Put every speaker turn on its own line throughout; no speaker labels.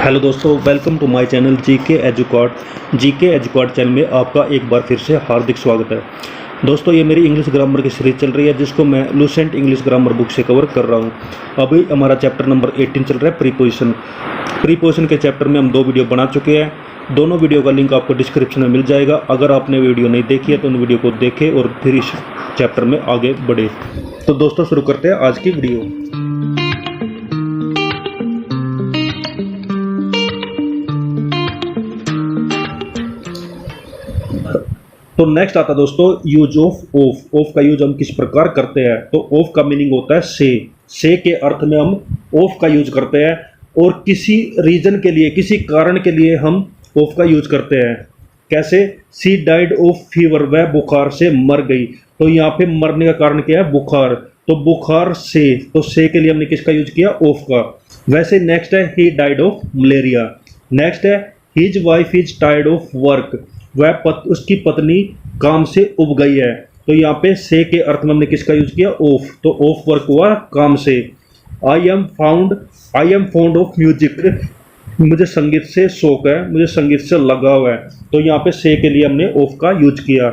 Hello दोस्तों, welcome to my channel GK एजुकॉट channel में आपका एक बार फिर से हार्दिक स्वागत है। दोस्तों, ये मेरी इंग्लिश ग्रामर की सीरीज चल रही है जिसको मैं लूसेंट इंग्लिश ग्रामर बुक से कवर कर रहा हूँ। अभी हमारा चैप्टर नंबर 18 चल रहा है, प्रीपोजिशन के चैप्टर में हम 2 वीडियो बना चुके हैं। दोनों वीडियो का लिंक आपको डिस्क्रिप्शन में मिल जाएगा। अगर आपने वीडियो नहीं देखी है तो उन वीडियो को देखें और फिर इस चैप्टर में आगे बढ़े। तो दोस्तों, शुरू करते हैं आज की वीडियो। तो नेक्स्ट आता दोस्तों यूज ऑफ ऑफ का यूज हम किस प्रकार करते हैं। तो ऑफ का मीनिंग होता है से के अर्थ में हम ऑफ का यूज करते हैं और किसी रीजन के लिए, किसी कारण के लिए हम ऑफ का यूज करते हैं। कैसे? सी डाइड ऑफ फीवर, वह बुखार से मर गई। तो यहाँ पे मरने का कारण क्या है? बुखार। तो बुखार से, तो से के लिए हमने किसका यूज किया? ऑफ का। वैसे नेक्स्ट है he died of malaria. Next है his wife is tired of work, उसकी पत्नी काम से उब गई है। तो यहाँ पे से के अर्थ में हमने किसका यूज किया? ऑफ। तो ऑफ वर्क हुआ काम से। I am fond of music, मुझे संगीत से शौक है, मुझे संगीत से लगाव है। तो यहाँ पे से के लिए हमने ऑफ का यूज किया।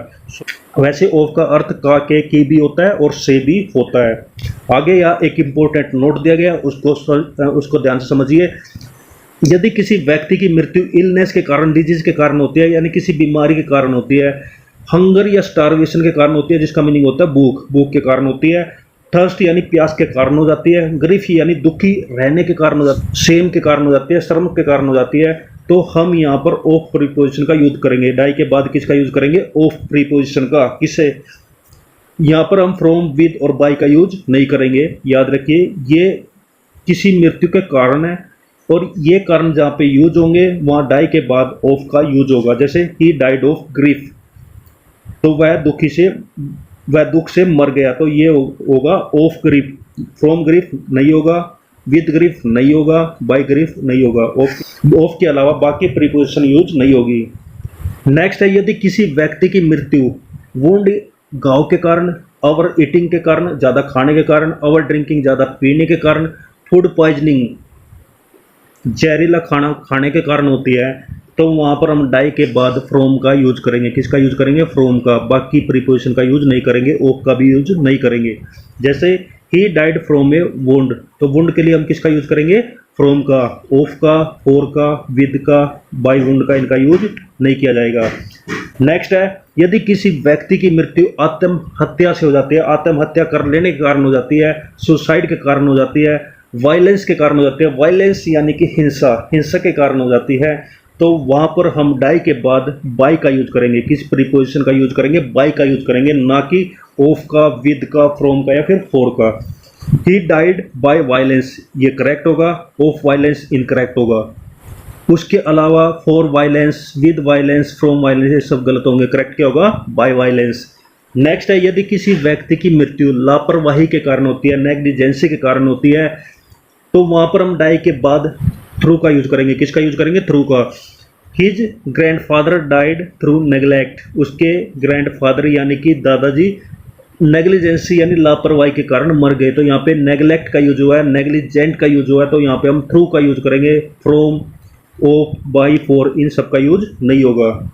वैसे ऑफ का अर्थ का के की भी होता है और से भी होता है। आगे यहाँ एक इम्पोर्टेंट नोट दिया गया, उसको ध्यान से समझिए। यदि किसी व्यक्ति की मृत्यु इलनेस के कारण, डिजीज के कारण होती है, यानी किसी बीमारी के कारण होती है, हंगर या स्टारवेशन के कारण होती है, जिसका मीनिंग होता है भूख के कारण होती है, थर्स्ट यानी प्यास के कारण हो जाती है, ग्रीफ यानी दुखी रहने के कारण हो जाती है, शेम के कारण हो जाती है, शर्म के कारण हो जाती है, तो हम यहाँ पर ऑफ प्रीपोजिशन का यूज करेंगे। डाई के बाद किसका यूज करेंगे? ऑफ प्रीपोजिशन का। किसे? यहाँ पर हम फ्रॉम, विद और बाय का यूज नहीं करेंगे। याद रखिए, ये किसी मृत्यु के कारण है और ये कारण जहाँ पे यूज होंगे वहाँ डाई के बाद ऑफ का यूज होगा। जैसे ही डाइड ऑफ ग्रीफ, तो वह दुख से मर गया, तो ये होगा ऑफ ग्रीफ। फ्रॉम ग्रीफ नहीं होगा, विद ग्रीफ नहीं होगा, बाय ग्रीफ नहीं होगा। ऑफ के अलावा बाकी प्रीपोजिशन यूज नहीं होगी। नेक्स्ट है यदि किसी व्यक्ति की मृत्यु वुंड, घाव के कारण, ओवर ईटिंग के कारण, ज़्यादा खाने के कारण, ओवर ड्रिंकिंग, ज़्यादा पीने के कारण, फूड पॉइजनिंग, जहरीला खाना खाने के कारण होती है, तो वहाँ पर हम डाई के बाद फ्रॉम का यूज करेंगे। किसका यूज करेंगे? फ्रॉम का। बाकी प्रीपोजिशन का यूज नहीं करेंगे, ऑफ का भी यूज नहीं करेंगे। जैसे he died from A wound, तो वुंड के लिए हम किसका यूज करेंगे? फ्रॉम का। ऑफ का, फॉर का, विद का, बाय वुंड का इनका यूज नहीं किया जाएगा। नेक्स्ट है यदि किसी व्यक्ति की मृत्यु आत्महत्या से हो जाती है, आत्महत्या कर लेने के कारण हो जाती है, सुसाइड के कारण हो जाती है, वायलेंस के कारण हो जाती है, वायलेंस यानी कि हिंसा के कारण हो जाती है, तो वहाँ पर हम डाई के बाद बाय का यूज करेंगे। किस प्रीपोजिशन का यूज करेंगे? बाय का यूज करेंगे, ना कि ऑफ का, विद का, फ्रॉम का या फिर फॉर का। ही डाइड बाय वायलेंस, ये करेक्ट होगा। ऑफ वायलेंस इनकरेक्ट होगा। उसके अलावा for violence, with violence, from violence ये सब गलत होंगे। करेक्ट क्या होगा? Bye violence. नेक्स्ट है यदि किसी व्यक्ति की मृत्यु लापरवाही के कारण होती है, नेग्लिजेंसी के कारण होती है, तो वहां पर हम डाई के बाद थ्रू का यूज करेंगे। किसका यूज करेंगे? थ्रू का। His grandfather died through neglect, उसके ग्रैंडफादर यानी कि दादाजी नेग्लिजेंसी यानी लापरवाही के कारण मर गए, तो यहाँ पे नेग्लेक्ट का यूज हुआ है, नेग्लिजेंट का यूज हुआ है, तो यहाँ पे हम थ्रू का यूज करेंगे। फ्रॉम, ऑफ, बाय, फॉर इन सब का यूज नहीं होगा।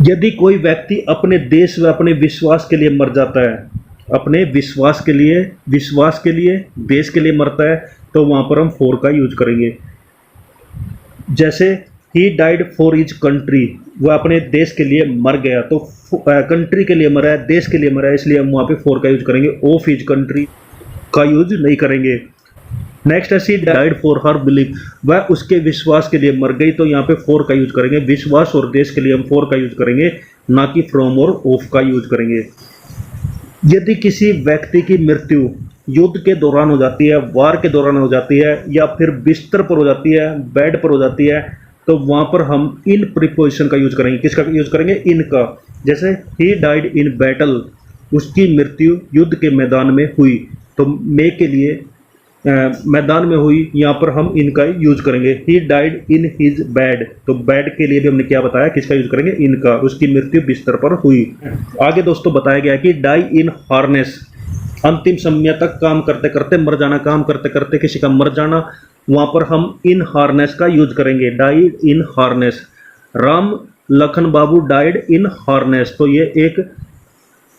यदि कोई व्यक्ति अपने देश व अपने विश्वास के लिए मर जाता है, अपने विश्वास के लिए देश के लिए मरता है, तो वहां पर हम फॉर का यूज करेंगे। जैसे he died for his country, वह अपने देश के लिए मर गया, तो कंट्री के लिए मरा है, देश के लिए मरा है, इसलिए हम वहां पे फॉर का यूज करेंगे। ऑफ हिज कंट्री का यूज नहीं करेंगे। नेक्स्ट है she died for her belief, वह उसके विश्वास के लिए मर गई, तो यहाँ पे फॉर का यूज करेंगे। विश्वास और देश के लिए हम फॉर का यूज करेंगे, ना कि फ्रॉम और ऑफ का यूज करेंगे। यदि किसी व्यक्ति की मृत्यु युद्ध के दौरान हो जाती है, वार के दौरान हो जाती है, या फिर बिस्तर पर हो जाती है, बेड पर हो जाती है, तो वहां पर हम इन प्रीपोजिशन का यूज करेंगे। किसका यूज करेंगे? इन का। जैसे ही डाइड इन बैटल, उसकी मृत्यु युद्ध के मैदान में हुई, तो मे के लिए मैदान में हुई, यहाँ पर हम इनका यूज करेंगे। He died in his bed, तो बेड के लिए भी हमने क्या बताया? किसका यूज करेंगे? इनका। उसकी मृत्यु बिस्तर पर हुई। आगे दोस्तों बताया गया कि डाई इन हार्नेस, अंतिम समय तक काम करते करते मर जाना, काम करते करते किसी का मर जाना, वहाँ पर हम इन हार्नेस का यूज करेंगे, died in harness. Ram Lakhan Babu died in harness, तो ये एक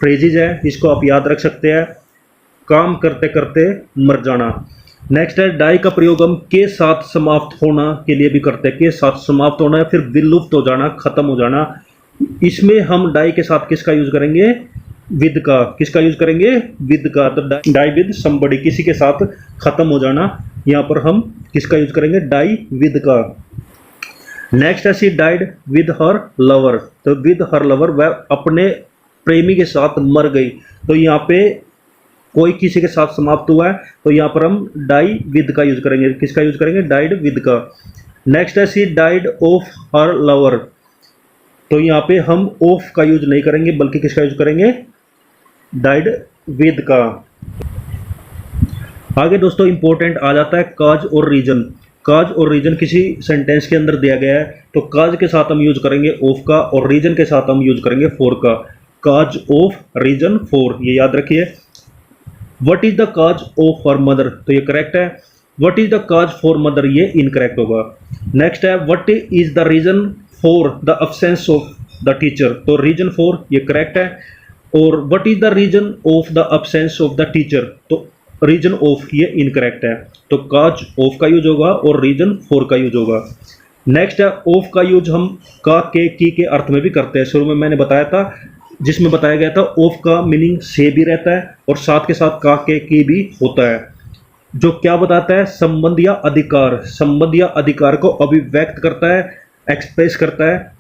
फ्रेजेज है, इसको आप याद रख सकते हैं, काम करते करते मर जाना। नेक्स्ट है डाई का प्रयोग हम के साथ समाप्त होना के लिए भी करते हैं, के साथ समाप्त होना है, फिर विलुप्त हो जाना, खत्म हो जाना। इसमें हम डाई के साथ किसका यूज करेंगे, विद का। किसका यूज करेंगे, विद का। तो डाई विद समबडी, किसी के साथ खत्म हो जाना, यहाँ पर हम किसका यूज करेंगे, डाई विद का। नेक्स्ट है she died with her lover, तो विद हर लवर, वह अपने प्रेमी के साथ मर गई। तो यहाँ पे कोई किसी के साथ समाप्त हुआ है, तो यहाँ पर हम डाई विद का यूज करेंगे। किसका यूज करेंगे, डाइड विद का। नेक्स्ट है she died of her lover, तो यहाँ पे हम ऑफ का यूज नहीं करेंगे, बल्कि किसका यूज करेंगे, डाइड विद का। आगे दोस्तों इंपॉर्टेंट आ जाता है काज और रीजन। काज और रीजन किसी सेंटेंस के अंदर दिया गया है, तो काज के साथ हम यूज करेंगे ऑफ का, और रीजन के साथ हम यूज करेंगे फॉर का। काज ऑफ, रीजन फॉर, ये याद रखिए। What is the cause of her mother, तो ये करेक्ट है। What is the cause for mother, ये इनकरेक्ट होगा। नेक्स्ट है what is the reason for the absence of the teacher, तो रीजन फॉर ये करेक्ट है। और what is the reason of the absence of the teacher, तो reason of ये incorrect है। तो काज ऑफ का यूज होगा और रीजन फॉर का यूज होगा। नेक्स्ट है ऑफ का यूज हम का, के, की के अर्थ में भी करते हैं। शुरू में मैंने बताया था, जिसमें बताया गया था ऑफ का मीनिंग से भी रहता है और साथ के साथ का, के, की भी होता है। जो क्या बताता है, संबंध या अधिकार, संबंध या अधिकार को अभिव्यक्त करता है, एक्सप्रेस करता है।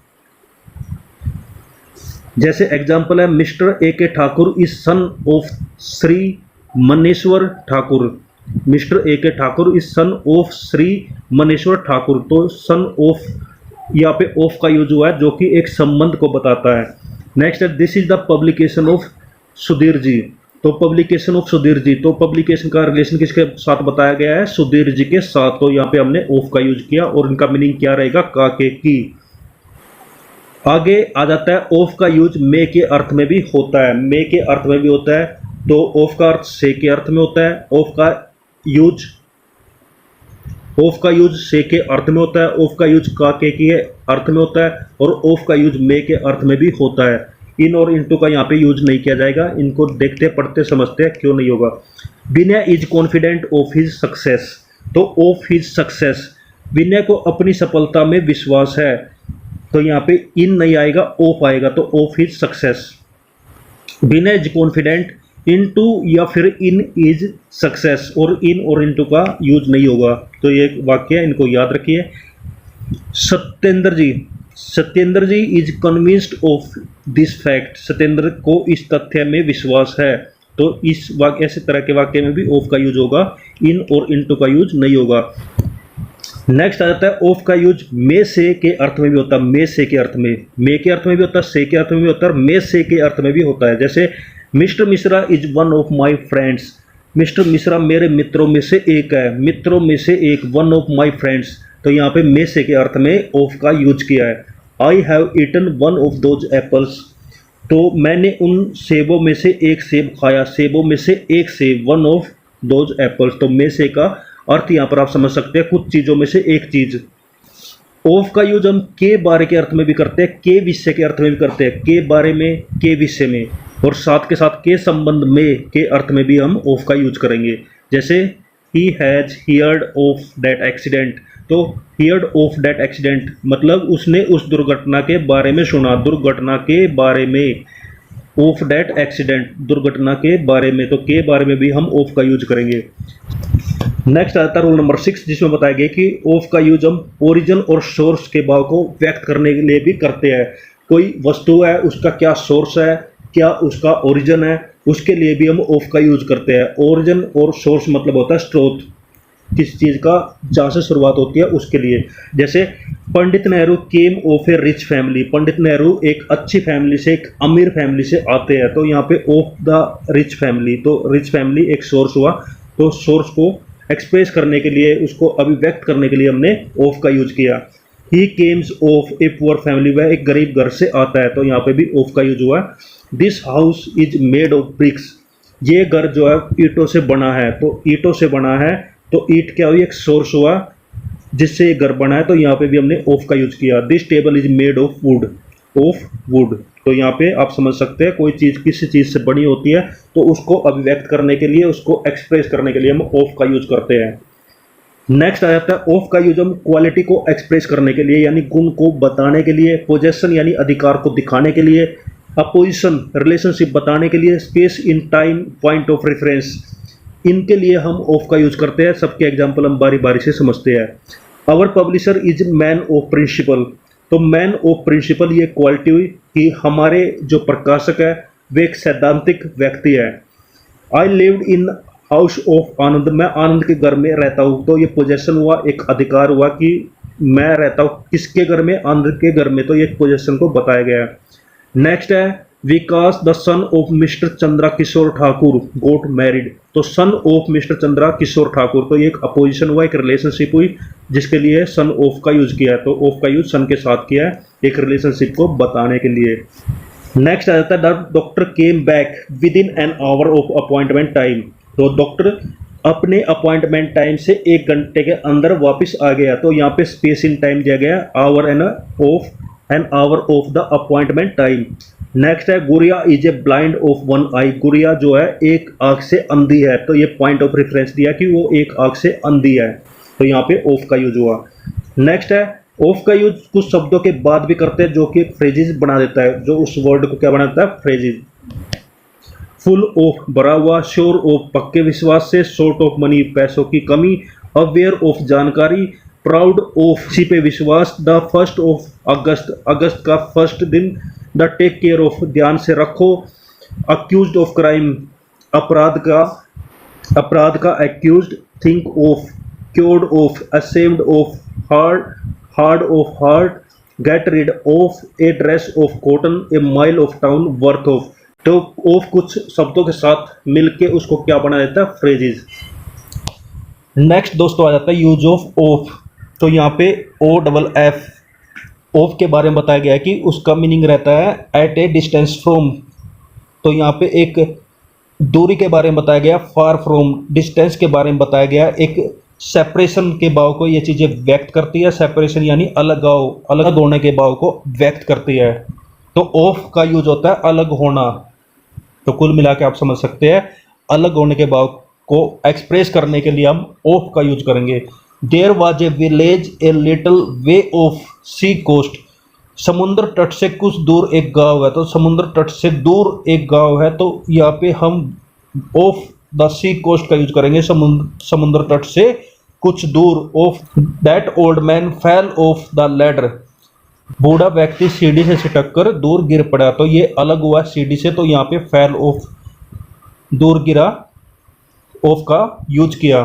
जैसे एग्जांपल है, mister A K Thakur is son of Shri Maneshwar Thakur. Mister A K Thakur is son of Shri Maneshwar Thakur, तो सन ऑफ, यहाँ पे ऑफ का यूज हुआ है, जो कि एक संबंध को बताता है। नेक्स्ट है this is the publication of Sudhir ji, तो पब्लिकेशन ऑफ सुधीर जी, तो पब्लिकेशन का रिलेशन किसके साथ बताया गया है, सुधीर जी के साथ। तो यहाँ पे हमने ऑफ का यूज किया और इनका मीनिंग क्या रहेगा, का, के, की। आगे आ जाता है ऑफ का यूज मे के अर्थ में भी होता है, मे के अर्थ में भी होता है। तो ऑफ का अर्थ से के अर्थ में होता है, ऑफ का यूज से के अर्थ में होता है, ऑफ का यूज का, के अर्थ में होता है, और ऑफ का यूज मे के अर्थ में भी होता है। इन और इनटू का यहाँ पे यूज नहीं किया जाएगा, इनको देखते पढ़ते समझते हैं क्यों नहीं होगा। Vinay is confident of his success, तो ऑफ हिज सक्सेस, विनय को अपनी सफलता में विश्वास है, तो यहाँ पे इन नहीं आएगा, ऑफ आएगा, तो of his success. Vinay is confident, into या फिर इन इज सक्सेस, और इन और इनटू का यूज नहीं होगा। तो ये वाक्य है, इनको याद रखिए। Satyendra ji is convinced of this fact, Satyendra को इस तथ्य में विश्वास है। तो इस वाक्य, ऐसे तरह के वाक्य में भी ऑफ का यूज होगा, इन और इनटू का यूज नहीं होगा। नेक्स्ट आ जाता है ऑफ का यूज मे से के अर्थ में भी होता है, मे से के अर्थ में, मे के अर्थ में भी होता है, से के अर्थ में भी होता है, और मे से के अर्थ में भी होता है। जैसे mister Mishra is one of my friends, mister Mishra मेरे मित्रों में से एक है, मित्रों में से एक, वन ऑफ माई फ्रेंड्स, तो यहाँ पे मे से के अर्थ में ऑफ का यूज किया है। I have eaten one of those apples, तो मैंने उन सेबों में से एक सेब खाया, सेबों में से एक सेब, वन ऑफ दोज एप्पल्स, तो मे से का अर्थ यहाँ पर आप समझ सकते हैं, कुछ चीज़ों में से एक चीज़। ऑफ का यूज हम के बारे के अर्थ में भी करते हैं, के विषय के अर्थ में भी करते हैं, के बारे में, के विषय में, और साथ के साथ के संबंध में के अर्थ में भी हम ऑफ का यूज करेंगे। जैसे he has heard of that accident, तो हियर्ड ऑफ दैट एक्सीडेंट मतलब उसने उस दुर्घटना के बारे में सुना, दुर्घटना के बारे में, ऑफ दैट एक्सीडेंट, दुर्घटना के बारे में, तो के बारे में भी हम ऑफ का यूज करेंगे। नेक्स्ट आता है रूल नंबर 6, जिसमें बताया गया कि ऑफ का यूज हम ओरिजिन और सोर्स के भाव को व्यक्त करने के लिए भी करते हैं। कोई वस्तु है, उसका क्या सोर्स है, क्या उसका ओरिजिन है, उसके लिए भी हम ऑफ का यूज करते हैं। ओरिजिन और सोर्स मतलब होता है स्रोत, किस चीज़ का, जहाँ से शुरुआत होती है उसके लिए। जैसे पंडित नेहरू केम of A rich family, Pandit Nehru एक अच्छी फैमिली से, एक अमीर फैमिली से आते हैं, तो यहाँ पे ऑफ द रिच फैमिली, तो रिच फैमिली एक सोर्स हुआ, तो सोर्स को एक्सप्रेस करने के लिए, उसको अभिव्यक्त करने के लिए हमने ऑफ का यूज किया। He comes of a poor family, वह एक गरीब घर से आता है, तो यहाँ पे भी ऑफ का यूज हुआ। This house is made of BRICS, ये घर जो है ईंटों से बना है, तो ईंटों से बना है, तो ईट क्या हुई, एक सोर्स हुआ जिससे ये घर बना है, तो यहाँ पे भी हमने ऑफ का यूज किया। This table is made of would, of would. तो यहाँ पे आप समझ सकते हैं कोई चीज़ किसी चीज़ से बनी होती है तो उसको अभिव्यक्त करने के लिए, उसको एक्सप्रेस करने के लिए हम ऑफ का यूज करते हैं। नेक्स्ट आ जाता है ऑफ का यूज हम क्वालिटी को एक्सप्रेस करने के लिए यानी गुण को बताने के लिए, पोजेशन यानी अधिकार को दिखाने के लिए, अपोजिशन रिलेशनशिप बताने के लिए, space in time point of reference, इनके लिए हम ऑफ का यूज करते हैं। सबके एग्जाम्पल हम बारी बारी से समझते हैं। Our publisher is man of principle, तो मैन ऑफ प्रिंसिपल ये क्वालिटी हुई कि हमारे जो प्रकाशक है वे एक सैद्धांतिक व्यक्ति है। I lived in house of Anand, मैं आनंद के घर में रहता हूँ, तो ये पोजेशन हुआ, एक अधिकार हुआ कि मैं रहता हूँ किसके घर में, आनंद के घर में, तो ये पोजेशन को बताया गया है। नेक्स्ट है Vikas the son of mister Chandra Kishore Thakur got married, तो son of mister Chandra Kishore Thakur, तो ये एक अपोजिशन हुआ, एक रिलेशनशिप हुई जिसके लिए सन ऑफ का यूज किया है। तो ऑफ का यूज सन के साथ किया है एक रिलेशनशिप को बताने के लिए। नेक्स्ट आ जाता है the doctor came back with in an hour of appointment time, तो डॉक्टर अपने अपॉइंटमेंट टाइम से 1 घंटे के अंदर वापस आ गया, तो यहाँ पे स्पेस इन टाइम दिया गया, hour an hour of the appointment time. Next है Gudiya is a blind of one eye, Gudiya जो है एक आंख से अंधी है, तो ये पॉइंट ऑफ रेफरेंस दिया कि वो एक आंख से अंधी है, तो यहाँ पे ऑफ का यूज हुआ। नेक्स्ट है ऑफ का यूज कुछ शब्दों के बाद भी करते हैं जो कि फ्रेजेस बना देता है, जो उस वर्ड को क्या बना देता है, फ्रेजेस। फुल ऑफ भरा हुआ, श्योर ऑफ पक्के विश्वास से, शॉर्ट ऑफ मनी पैसों की कमी, अवेयर ऑफ जानकारी, प्राउड ऑफ छिपे विश्वास, द फर्स्ट ऑफ अगस्त अगस्त का फर्स्ट दिन, द टेक केयर ऑफ ध्यान से रखो, अक्यूज्ड ऑफ क्राइम अपराध का accused, think of cured of, ashamed of, hard of heart, get rid of, a dress of cotton, a mile of town, worth of. तो of कुछ शब्दों के साथ मिलके उसको क्या बना देता है, फ्रेजेस। नेक्स्ट दोस्तों आ जाता है यूज ऑफ ऑफ, तो यहाँ पे ओ डबल एफ ऑफ के बारे में बताया गया है कि उसका मीनिंग रहता है एट ए डिस्टेंस फ्रॉम, तो यहाँ पे एक दूरी के बारे में बताया गया, फार फ्रॉम, डिस्टेंस के बारे में बताया गया, एक सेपरेशन के भाव को ये चीज़ें व्यक्त करती है, सेपरेशन यानी अलग होने के भाव को व्यक्त करती है। तो ऑफ का यूज होता है अलग होना, तो कुल मिला के आप समझ सकते हैं अलग होने के भाव को एक्सप्रेस करने के लिए हम ऑफ का यूज करेंगे। There was a village a little way off sea coast, समुद्र तट से कुछ दूर एक गांव है, तो समुद्र तट से दूर एक गांव है, तो यहाँ पे हम ऑफ द सी कोस्ट का यूज करेंगे, समुद्र तट से कुछ दूर। Of that old man fell off the ladder, बूढ़ा व्यक्ति सीढ़ी से छिटक कर दूर गिर पड़ा, तो ये अलग हुआ सीढ़ी से, तो यहाँ पे फेल ऑफ दूर गिरा, ऑफ का यूज किया।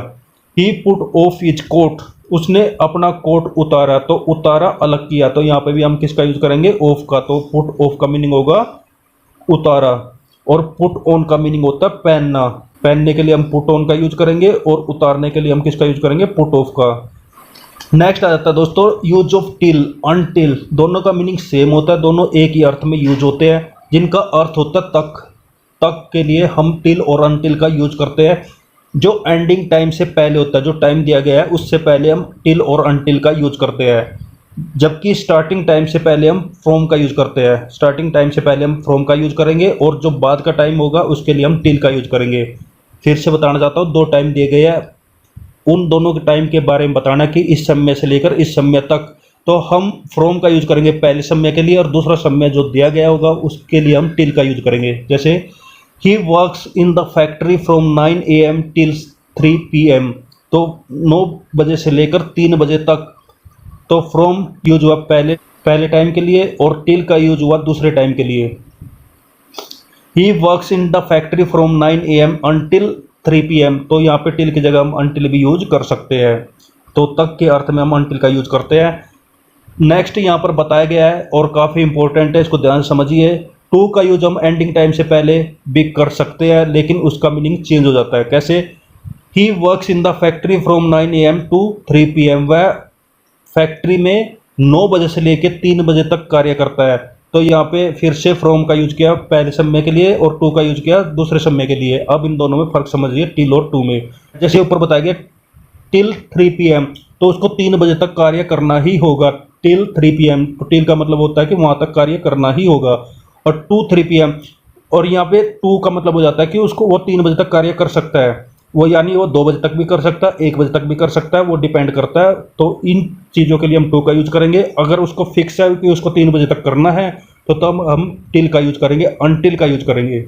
ही पुट ऑफ हिज कोट, उसने अपना कोट उतारा, तो उतारा अलग किया, तो यहाँ पे भी हम किसका यूज करेंगे, ऑफ का। तो पुट ऑफ का मीनिंग होगा उतारा, और पुट ऑन का मीनिंग होता है पहनना, पहनने के लिए हम पुट ऑन का यूज करेंगे और उतारने के लिए हम किसका यूज करेंगे, पुट ऑफ का। नेक्स्ट आ जाता है दोस्तों यूज ऑफ टिल अनटिल, दोनों का मीनिंग सेम होता है, दोनों एक ही अर्थ में यूज होते हैं, जिनका अर्थ होता है तक। तक के लिए हम टिल और अनटिल का यूज करते हैं, जो एंडिंग टाइम से पहले होता है, जो टाइम दिया गया है उससे पहले हम टिल और अनटिल का यूज करते हैं, जबकि स्टार्टिंग टाइम से पहले हम फ्रॉम का यूज करते हैं। स्टार्टिंग टाइम से पहले हम फ्रॉम का यूज करेंगे और जो बाद का टाइम होगा उसके लिए हम टिल का यूज करेंगे। फिर से बताना चाहता हूँ, 2 टाइम दिए गए हैं, उन दोनों के टाइम के बारे में बताना कि इस समय से लेकर इस समय तक, तो हम फ्रॉम का यूज करेंगे पहले समय के लिए, और दूसरा समय जो दिया गया होगा उसके लिए हम टिल का यूज करेंगे। जैसे he works in the factory from 9 AM till 3 PM, तो 9 बजे से लेकर 3 बजे तक, तो फ्रॉम यूज हुआ पहले टाइम के लिए और टिल का यूज हुआ दूसरे टाइम के लिए। He works in the factory from 9 AM until 3 PM, तो यहाँ पे टिल की जगह हम अनटिल भी यूज कर सकते हैं, तो तक के अर्थ में हम अनटिल का यूज करते हैं। नेक्स्ट यहाँ पर बताया गया है और काफ़ी इंपॉर्टेंट है, इसको ध्यान से समझिए। टू का यूज हम एंडिंग टाइम से पहले भी कर सकते हैं, लेकिन उसका मीनिंग चेंज हो जाता है। कैसे? He works in the factory from 9 AM to 3 PM, वह फैक्ट्री में 9 बजे से लेकर 3 बजे तक कार्य करता है, तो यहाँ पे फिर से फ्रॉम का यूज किया पहले समय के लिए और टू का यूज किया दूसरे समय के लिए। अब इन दोनों में फर्क समझिए, टिल और टू में। जैसे ऊपर बताया गया टिल 3 PM, तो उसको 3 बजे तक कार्य करना ही होगा। टिल 3 PM, तो टिल का मतलब होता है कि वहाँ तक कार्य करना ही होगा। और टू 3 PM, और यहाँ पे टू का मतलब हो जाता है कि उसको वो 3 बजे तक कार्य कर सकता है, वो यानी वो 2 बजे तक भी कर सकता है, 1 बजे तक भी कर सकता है, वो डिपेंड करता है। तो इन चीज़ों के लिए हम टू का यूज करेंगे। अगर उसको फिक्स है कि उसको 3 बजे तक करना है तो तब हम टिल का यूज करेंगे, अनटिल का यूज करेंगे।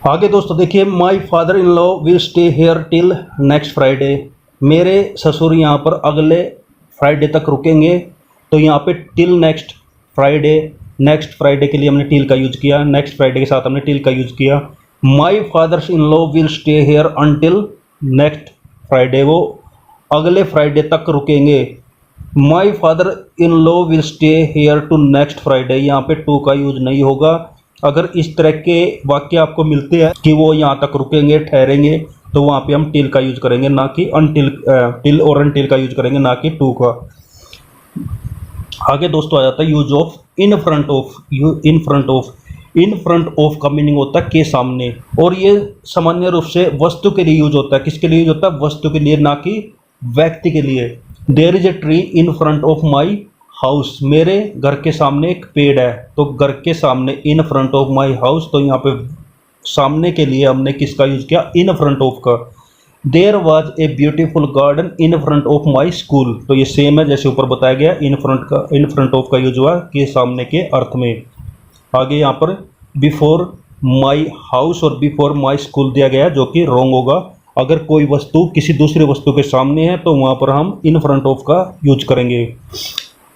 आगे दोस्तों देखिए, माई father in law will stay hair till next Friday. मेरे ससुर यहाँ पर अगले फ्राइडे तक रुकेंगे। तो यहाँ पे till next Friday, next Friday के लिए हमने टिल का यूज किया, नेक्स्ट फ्राइडे के साथ हमने टिल का यूज किया। My father's in law will stay here until next Friday, वो अगले फ्राइडे तक रुकेंगे। My father in law will stay here to next Friday, यहाँ पे टू का यूज नहीं होगा। अगर इस तरह के वाक्य आपको मिलते हैं कि वो यहाँ तक रुकेंगे, ठहरेंगे, तो वहाँ पे हम टिल का यूज करेंगे, ना कि अनटिल। टिल और अनटिल का यूज करेंगे, ना कि टू का। आगे दोस्तों आ जाता है use of in front of. In front of, in front of का मीनिंग होता है के सामने, और ये सामान्य रूप से वस्तु के लिए यूज होता है। किसके लिए यूज होता है? वस्तु के लिए, ना कि व्यक्ति के लिए। There is a tree in front of my house, मेरे घर के सामने एक पेड़ है। तो घर के सामने, इन फ्रंट ऑफ माई हाउस, तो यहाँ पे सामने के लिए हमने किसका यूज किया? इन फ्रंट ऑफ का। There was a beautiful garden in front of my school, तो ये सेम है जैसे ऊपर बताया गया। इन फ्रंट का, इन फ्रंट ऑफ का यूज हुआ के सामने के अर्थ में। आगे यहाँ पर बिफोर माई हाउस और बिफोर माई स्कूल दिया गया, जो कि रॉन्ग होगा। अगर कोई वस्तु किसी दूसरी वस्तु के सामने है तो वहाँ पर हम इन फ्रंट ऑफ का यूज करेंगे।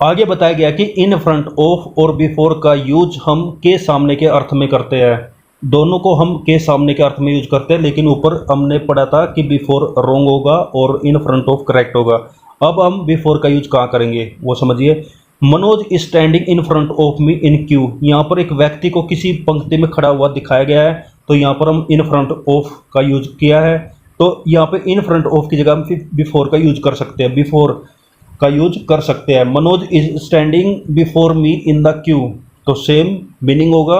आगे बताया गया कि इन फ्रंट ऑफ और बिफोर का यूज हम के सामने के अर्थ में करते हैं। दोनों को हम के सामने के अर्थ में यूज करते हैं, लेकिन ऊपर हमने पढ़ा था कि बिफोर रॉन्ग होगा और इन फ्रंट ऑफ करेक्ट होगा। अब हम बिफोर का यूज कहाँ करेंगे वो समझिए। Manoj standing in front of me in Q, यहाँ पर एक व्यक्ति को किसी पंक्ति में खड़ा हुआ दिखाया गया है, तो यहाँ पर हम इन फ्रंट ऑफ का यूज किया है। तो यहाँ पे इन फ्रंट ऑफ की जगह हम बिफोर का यूज कर सकते हैं, बिफोर का यूज कर सकते हैं। Manoj is standing before me in the Q, तो सेम मीनिंग होगा,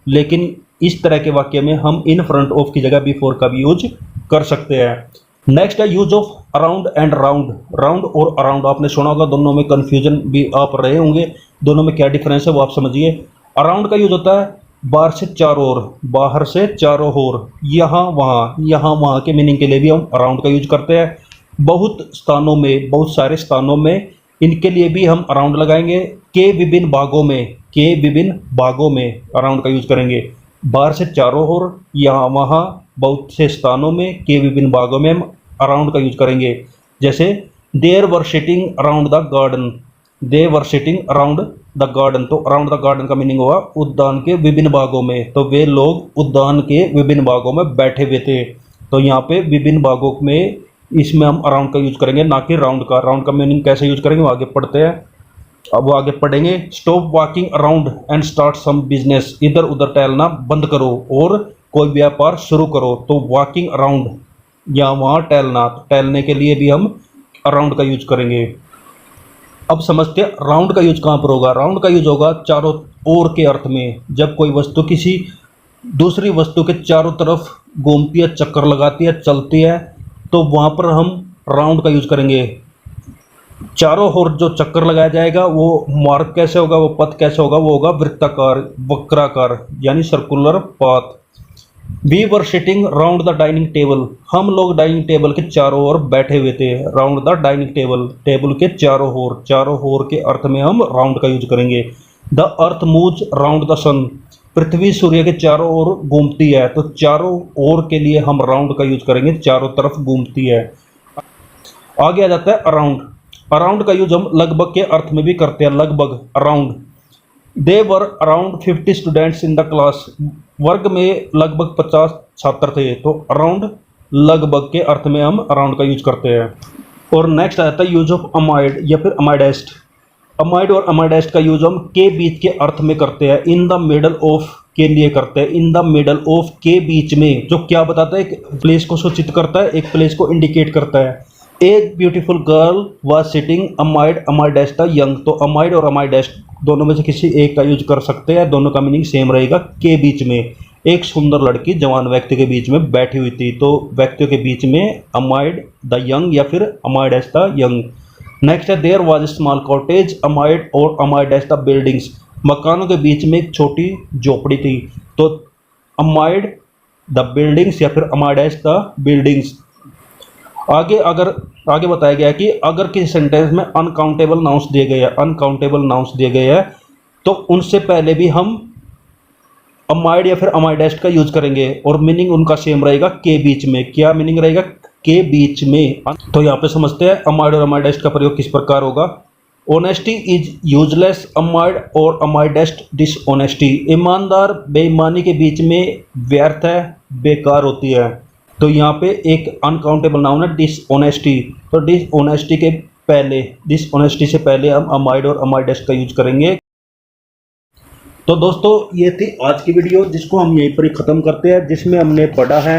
लेकिन इस तरह के वाक्य में हम इन फ्रंट ऑफ की जगह बिफोर का भी यूज कर सकते हैं। नेक्स्ट है use of around and round. Round और अराउंड आपने सुना होगा, दोनों में कन्फ्यूजन भी आप रहे होंगे, दोनों में क्या डिफरेंस है वो आप समझिए। अराउंड का यूज होता है बाहर से चारों ओर, बाहर से चारों ओर, यहाँ वहाँ के मीनिंग के लिए भी हम अराउंड का यूज करते हैं। बहुत स्थानों में, बहुत सारे स्थानों में इनके लिए भी हम अराउंड लगाएंगे। के विभिन्न भागों में, के विभिन्न भागों में अराउंड का यूज करेंगे। बाहर से चारों ओर, यहाँ वहाँ, बहुत से स्थानों में, के विभिन्न भागों में हम अराउंड का यूज करेंगे। जैसे there were sitting around the garden, they were sitting around the garden, तो अराउंड द गार्डन का मीनिंग हुआ उद्यान के विभिन्न भागों में। तो वे लोग उद्यान के विभिन्न भागों में बैठे हुए थे, तो यहाँ पे विभिन्न भागों में इसमें हम अराउंड का यूज करेंगे, ना कि राउंड का। राउंड का मीनिंग कैसे यूज करेंगे वो आगे पढ़ते हैं, अब वो आगे पढ़ेंगे। Stop walking around and start some business, इधर उधर टहलना बंद करो और कोई व्यापार शुरू करो। तो वॉकिंग अराउंड, या वहाँ टहलना, तो टहलने के लिए भी हम अराउंड का यूज करेंगे। अब समझते हैं राउंड का यूज कहाँ पर होगा। राउंड का यूज होगा चारों ओर के अर्थ में। जब कोई वस्तु किसी दूसरी वस्तु के चारों तरफ घूमती है, चक्कर लगाती है, चलती है, तो वहाँ पर हम राउंड का यूज करेंगे। चारों ओर जो चक्कर लगाया जाएगा वो मार्ग कैसे होगा, वो पथ कैसे होगा, वो होगा वृत्ताकार, वक्राकार, यानी circular path. We were sitting round the dining table, हम लोग डाइनिंग टेबल के चारों ओर बैठे हुए थे। Round the dining table, table के चारों ओर, चारों ओर के अर्थ में हम राउंड का यूज करेंगे। The earth moves round the sun, पृथ्वी सूर्य के चारों ओर घूमती है, तो चारों ओर के लिए हम राउंड का यूज करेंगे, चारों तरफ घूमती है। आगे आ जाता है अराउंड। अराउंड का यूज हम लगभग के अर्थ में भी करते हैं, लगभग, around. They were around 50 students in the class, वर्ग में लगभग 50 छात्र थे, तो अराउंड लगभग के अर्थ में हम अराउंड का यूज करते हैं। और नेक्स्ट आ जाता है यूज ऑफ अमाइड या फिर अमाइडेस्ट। अमाइड और अमाइडेस्ट का यूज हम के बीच के अर्थ में करते हैं, इन द मिडल ऑफ के लिए करते हैं। इन द मिडल ऑफ, के बीच में, जो क्या बताता है, एक प्लेस को सूचित करता है, एक प्लेस को इंडिकेट करता है। A beautiful girl was sitting amid amidst the young, तो अमाइड और अमाइडेस्ट दोनों में से किसी एक का यूज कर सकते हैं, दोनों का मीनिंग सेम रहेगा, के बीच में। एक सुंदर लड़की जवान व्यक्ति के बीच में बैठी हुई थी। तो व्यक्तियों के बीच में अमाइड द यंग या फिर amid as the young. Next है there was small cottage amid और अमाइड एज द बिल्डिंग्स। मकानों के बीच में एक छोटी झोपड़ी थी। तो अमाइड द बिल्डिंग्स या फिर अमाइड एज द बिल्डिंग्स। आगे बताया गया कि अगर किसी सेंटेंस में अनकाउंटेबल नाउन्स दिए गए हैं तो उनसे पहले भी हम अमाइड या फिर अमाइडेस्ट का यूज करेंगे और मीनिंग उनका सेम रहेगा के बीच में। क्या मीनिंग रहेगा? के बीच में। तो यहाँ पे समझते हैं अमाइड और अमाइडेस्ट का प्रयोग किस प्रकार होगा। ऑनेस्टी इज यूजलेस अमाइड और अमाइडेस्ट डिसऑनेस्टी। ईमानदार बेईमानी के बीच में व्यर्थ है, बेकार होती है। तो यहाँ पे एक अनकाउंटेबल नाउन है डिसऑनेस्टी। तो डिसऑनेस्टी से पहले हम अमाइड और अमाइडेस्ट का यूज करेंगे। तो दोस्तों ये थी आज की वीडियो, जिसको हम यहीं पर ही ख़त्म करते हैं, जिसमें हमने पढ़ा है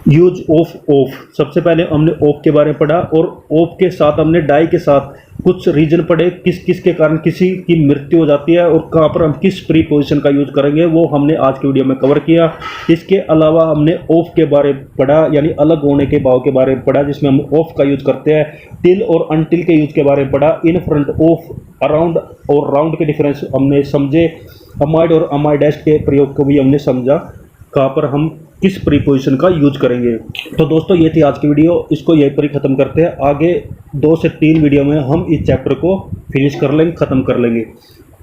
यूज ऑफ। सबसे पहले हमने ऑफ के बारे में पढ़ा और ऑफ के साथ हमने डाई के साथ कुछ रीजन पढ़े, किस के कारण किसी की मृत्यु हो जाती है और कहाँ पर हम किस प्रीपोजिशन का यूज करेंगे, वो हमने आज की वीडियो में कवर किया। इसके अलावा हमने ऑफ के बारे में पढ़ा, यानी अलग होने के भाव के बारे में पढ़ा, जिसमें हम ऑफ का यूज करते हैं। टिल और अनटिल के यूज के बारे में पढ़ा। इन फ्रंट ऑफ, अराउंड और राउंड के डिफरेंस हमने समझे। अमाइड और अमाइडेस्ट के प्रयोग को भी हमने समझा, कहाँ पर हम किस प्रीपोजिशन का यूज करेंगे। तो दोस्तों ये थी आज की वीडियो, इसको यहीं पर ही ख़त्म करते हैं। आगे 2 से 3 वीडियो में हम इस चैप्टर को फिनिश कर लेंगे, ख़त्म कर लेंगे।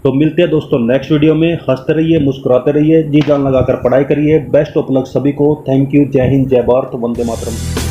तो मिलते हैं दोस्तों नेक्स्ट वीडियो में। हंसते रहिए, मुस्कुराते रहिए, जी जान लगाकर पढ़ाई करिए। बेस्ट ऑफ लक सभी को। Thank you. जय हिंद, जय भारत, वंदे मातरम।